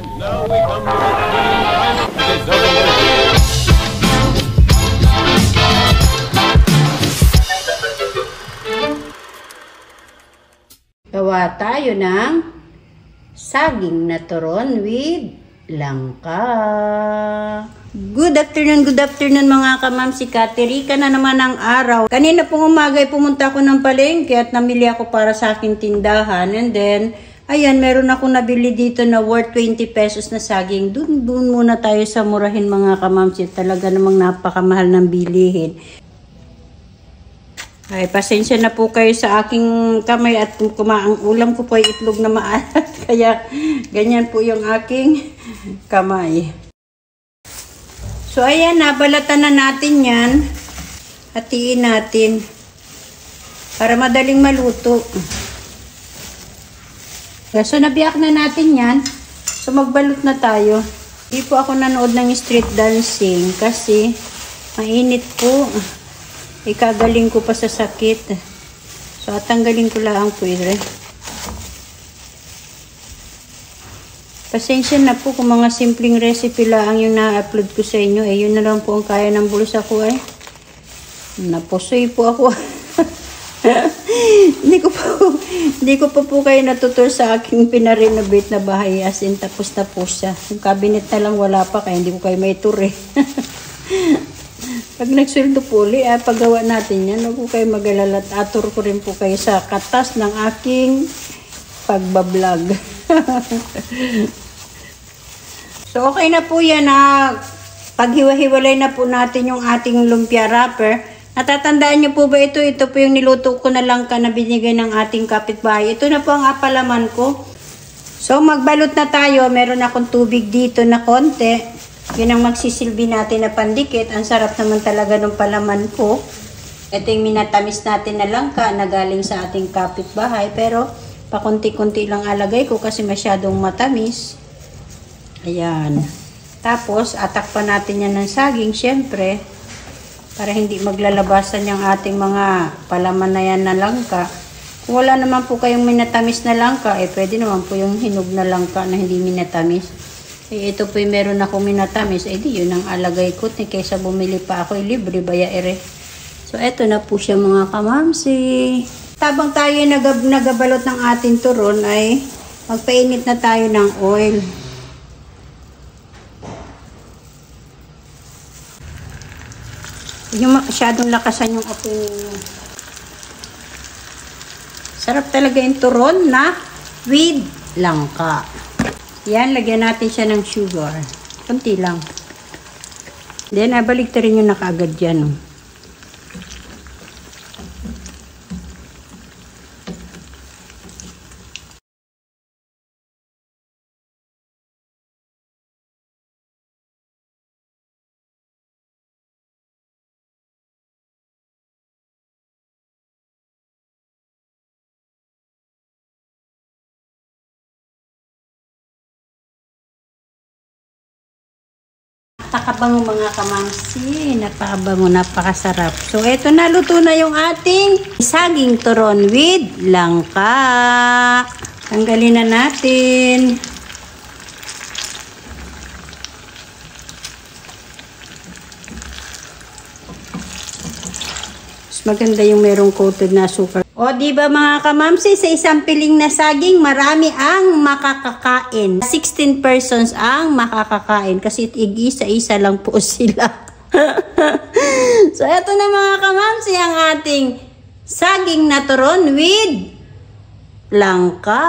And now we come to the final deserving. Gawa tayo ng saging na turon with langka. Good afternoon mga kamam. Si Katerika na naman ang araw. Kanina pong umaga ay pumunta ako ng palengke at namili ako para sa aking tindahan. And then, ayan, meron ako nabili dito na worth 20 pesos na saging. Doon muna tayo sa murahin mga kamam. Talaga namang napakamahal ng bilihin. Ay, pasensya na po kayo sa aking kamay at ang ulam ko po ay itlog na maalat. Kaya, ganyan po yung aking kamay. So, ayan, nabalatan na natin yan. Hatiin natin. Para madaling maluto. So, nabiyak na natin yan. So, magbalot na tayo. Hindi po ako nanood ng street dancing kasi mainit po. Ikagaling ko pa sa sakit. So, tanggalin ko lang po ito. Pasensya na po kung mga simpleng recipe lang yung na-upload ko sa inyo. Eh, yun na lang po ang kaya ng bulsa ko eh. Napusoy po ako. Hindi ko pa po kayo natutur sa aking pinarenovate na bahay. As in, tapos na po siya. Yung cabinet na lang wala pa kaya hindi ko kayo may tour eh. Pag nagsweldo po ulit, paggawa natin yan, huwag po kayo mag-alala at atur ko rin po kayo sa katas ng aking pagbablog. So, okay na po yan na paghiwa-hiwalay na po natin yung ating lumpia wrapper. Natatandaan nyo po ba ito? Ito po yung niluto ko na langka na binigay ng ating kapitbahay. Ito na po ang apalaman ko. So, magbalot na tayo. Meron akong tubig dito na konti. Yun ang magsisilbi natin na pandikit. Ang sarap naman talaga ng palaman ko. Ito yung minatamis natin na langka na galing sa ating kapitbahay. Pero pakunti-kunti lang alagay ko kasi masyadong matamis. Ayan. Tapos atak pa natin yan ng saging syempre. Para hindi maglalabasan yung ating mga palaman na yan na langka. Kung wala naman po kayong minatamis na langka, eh pwede naman po yung hinog na langka na hindi minatamis. Eh, ito po yung meron akong minatamis. Eh, di yun ang alagay ko. Kaysa bumili pa ako, libre baya ere. So, eto na po siya mga kamamsi. Tabang tayo nagabalot ng ating turon ay magpainit na tayo ng oil. Yung masyadong lakasan yung ating sarap talaga yung turon na with langka. Yan, lagyan natin siya ng sugar. Kunti lang. Then, balik na rin yung nakaagad dyan. Napakabango mga kamamsi. Napakabango, napakasarap. So, eto na. Luto na yung ating saging turon with langka. Tanggalin na natin. Mas maganda yung merong coated na sugar. O, diba mga kamamsi, sa isang piling na saging, marami ang makakakain. 16 persons ang makakakain kasi isa-isa lang po sila. So, eto na mga kamamsi, ang ating saging na turon with langka.